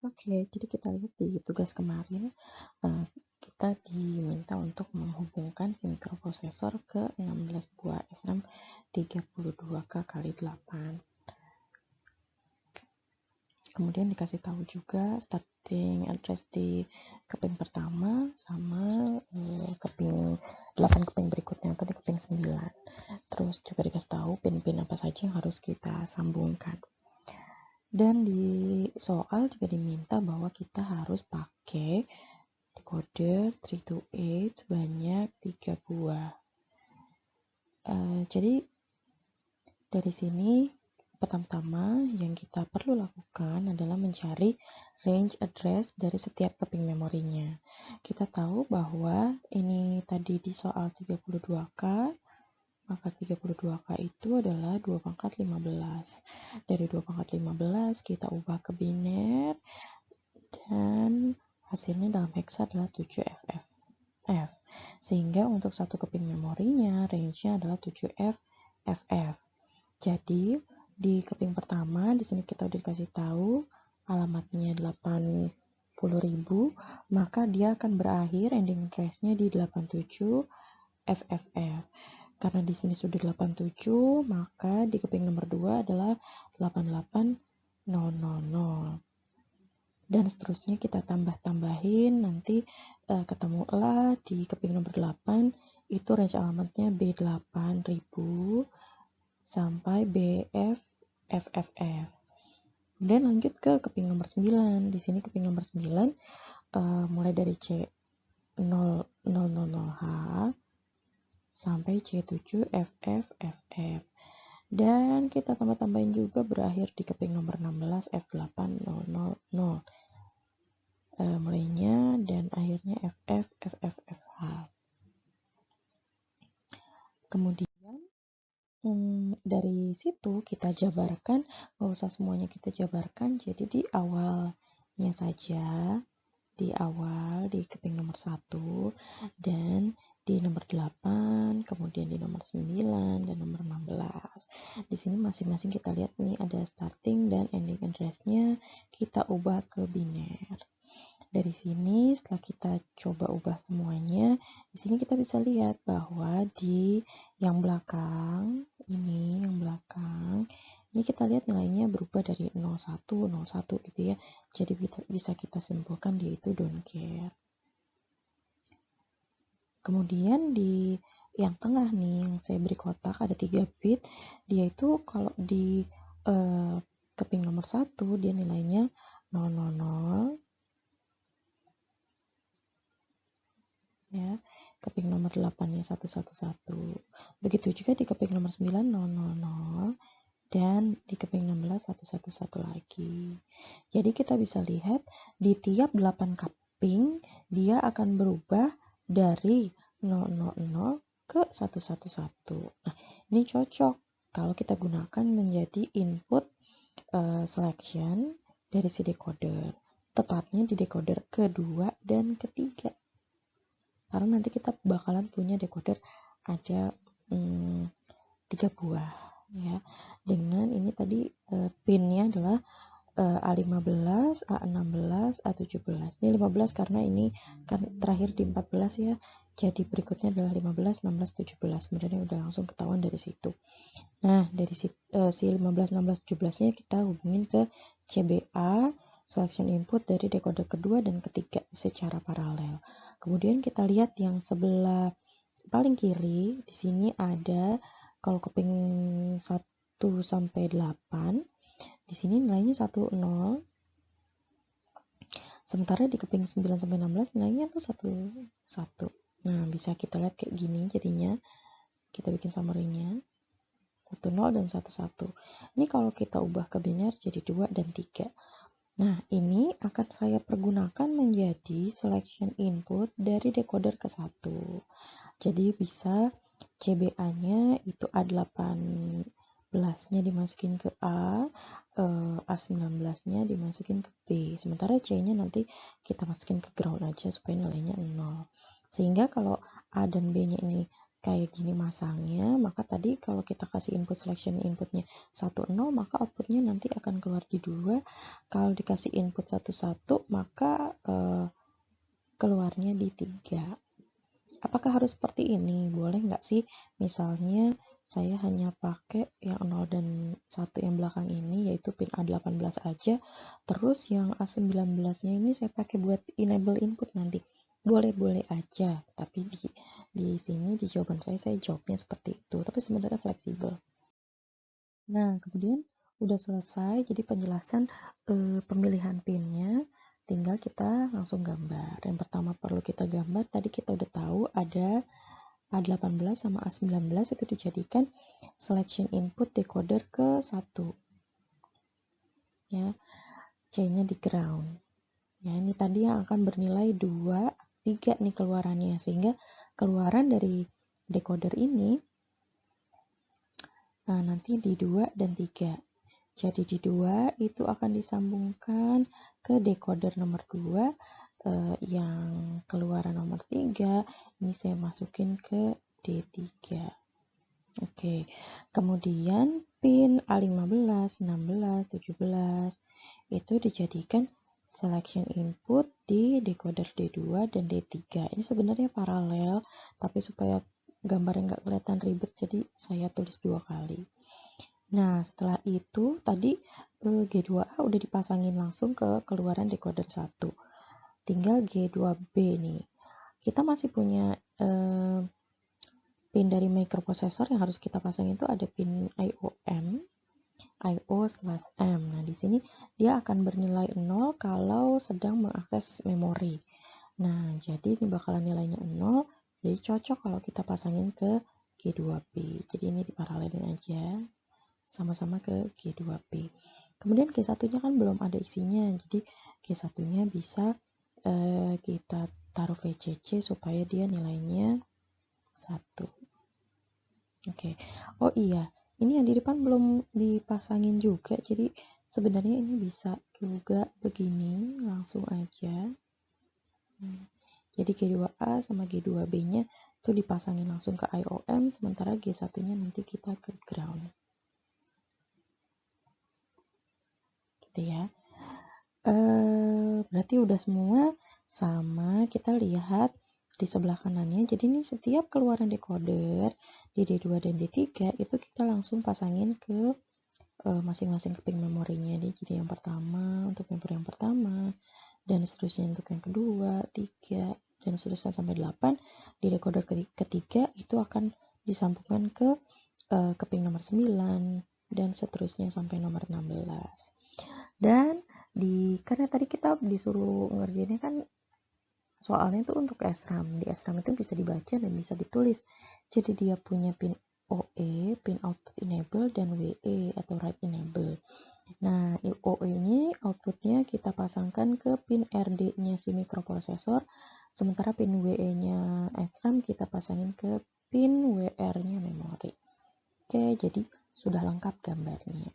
Oke, jadi kita lihat di tugas kemarin, kita diminta untuk menghubungkan si mikroprosesor ke 16 buah SRAM 32K kali 8. Kemudian dikasih tahu juga starting address di keping pertama sama keping 8 keping berikutnya atau di keping 9. Terus juga dikasih tahu pin-pin apa saja yang harus kita sambungkan. Dan di soal juga diminta bahwa kita harus pakai decoder 3 to 8 sebanyak 3 buah. Jadi dari sini pertama-tama yang kita perlu lakukan adalah mencari range address dari setiap keping memorinya. Kita tahu bahwa ini tadi di soal 32K, maka 32K itu adalah 2 pangkat 15. Dari 2 pangkat 15 kita ubah ke biner dan hasilnya dalam hexa adalah 7FF. Sehingga untuk satu keping memorinya range-nya adalah 7FFF. Jadi di keping pertama di sini kita udah dikasih tahu alamatnya 80.000, maka dia akan berakhir ending address-nya di 87FFF. Karena di sini sudah 87, maka di keping nomor 2 adalah 88000. Dan seterusnya kita tambah-tambahin, nanti ketemulah di keping nomor 8 itu range alamatnya B8000 sampai BFFFF. Kemudian lanjut ke keping nomor 9. Di sini keping nomor 9 mulai dari C000H sampai C7FFFF. Dan kita tambah-tambahin juga berakhir di keping nomor 16 F8000. Mulainya dan akhirnya FFFFH. Kemudian dari situ kita jabarkan, nggak usah semuanya kita jabarkan, jadi di awalnya saja, di awal di keping nomor 1 dan di nomor 8, kemudian di nomor 9 dan nomor 16. Di sini masing-masing kita lihat nih ada starting dan ending address-nya, kita ubah ke biner. Dari sini setelah kita coba ubah semuanya, di sini kita bisa lihat bahwa di yang belakang ini kita lihat nilainya berubah dari 01 gitu ya. Jadi bisa kita simpulkan dia itu don't care. Kemudian di yang tengah nih yang saya beri kotak ada 3 bit, dia itu kalau di keping nomor 1 dia nilainya 000 ya, keping nomor 8-nya 111. Begitu juga di keping nomor 9 000 dan di keping 16 111 lagi. Jadi kita bisa lihat di tiap 8 keping dia akan berubah dari 000 ke 111. Nah, ini cocok kalau kita gunakan menjadi input selection dari si decoder. Tepatnya di decoder kedua dan ketiga. Karena nanti kita bakalan punya decoder ada 3 buah ya. Dengan ini tadi pinnya adalah A15, A16, A17. Ini 15 karena ini kan terakhir di 14 ya. Jadi berikutnya adalah 15, 16, 17. Sebenarnya udah langsung ketahuan dari situ. Nah, dari si 15, 16, 17-nya kita hubungin ke CBA, selection input dari decoder kedua dan ketiga secara paralel. Kemudian kita lihat yang sebelah paling kiri, di sini ada kalau keping 1 sampai 8, di sini nilainya 10. Sementara di keping 9 sampai 16 nilainya tuh 1. Nah, bisa kita lihat kayak gini jadinya. Kita bikin summary-nya. 10 dan 11. Ini kalau kita ubah ke biner jadi 2 dan 3. Nah, ini akan saya pergunakan menjadi selection input dari decoder ke 1. Jadi bisa CBA-nya itu A18-nya dimasukin ke A, A19-nya dimasukin ke B. Sementara C-nya nanti kita masukin ke ground aja supaya nilainya 0. Sehingga kalau A dan B-nya ini kayak gini masangnya, maka tadi kalau kita kasih input selection inputnya 1 0, maka outputnya nanti akan keluar di 2. Kalau dikasih input 1 1, maka keluarnya di 3. Apakah harus seperti ini? Boleh nggak sih? Misalnya saya hanya pakai yang 0 dan 1 yang belakang ini, yaitu pin A18 aja, terus yang A19-nya ini saya pakai buat enable input nanti. Boleh-boleh aja, tapi di sini di jawaban saya jawabnya seperti itu, tapi sebenarnya fleksibel. Nah, kemudian udah selesai, jadi penjelasan pemilihan pinnya, tinggal kita langsung gambar. Yang pertama perlu kita gambar, tadi kita udah tahu ada A18 sama A19 itu dijadikan selection input decoder ke 1. Ya, C-nya di ground. Ya, ini tadi yang akan bernilai 2, 3 nih keluarannya, sehingga keluaran dari decoder ini nanti di 2 dan 3. Jadi di 2 itu akan disambungkan ke decoder nomor 2, yang keluaran nomor 3 ini saya masukin ke D3. Oke, kemudian pin A15, 16, 17 itu dijadikan selection input di decoder D2 dan D3. Ini sebenarnya paralel, tapi supaya gambarnya nggak kelihatan ribet, jadi saya tulis 2 kali. Nah, setelah itu tadi G2A udah dipasangin langsung ke keluaran decoder 1. Tinggal G2B nih. Kita masih punya pin dari microprocessor yang harus kita pasang, itu ada pin IO/M. Nah, di sini dia akan bernilai 0 kalau sedang mengakses memori. Nah, jadi ini bakalan nilainya 0, jadi cocok kalau kita pasangin ke G2B. Jadi ini diparalelin aja sama-sama ke G2B. Kemudian G1-nya kan belum ada isinya, jadi G1-nya bisa kita taruh VCC supaya dia nilainya 1. Oke. Oh iya, ini yang di depan belum dipasangin juga, jadi sebenarnya ini bisa juga begini, langsung aja. Jadi G2A sama G2B-nya tuh dipasangin langsung ke IOM, sementara G1-nya nanti kita ke ground. Gitu ya. Berarti udah semua, sama kita lihat di sebelah kanannya. Jadi ini setiap keluaran decoder di D2 dan D3 itu kita langsung pasangin ke masing-masing keping memorinya. Jadi yang pertama untuk memori yang pertama, dan seterusnya untuk yang kedua, 3, dan seterusnya sampai 8. Di decoder ketiga itu akan disambungkan ke keping nomor 9, dan seterusnya sampai nomor 16. Dan karena tadi kita disuruh ngerjainnya kan soalnya itu untuk SRAM. Di SRAM itu bisa dibaca dan bisa ditulis. Jadi dia punya pin OE, pin output enable, dan WE atau write enable. Nah, OE-nya outputnya kita pasangkan ke pin RD-nya si mikroprosesor, sementara pin WE-nya SRAM kita pasangin ke pin WR-nya memori. Oke, jadi sudah lengkap gambarnya.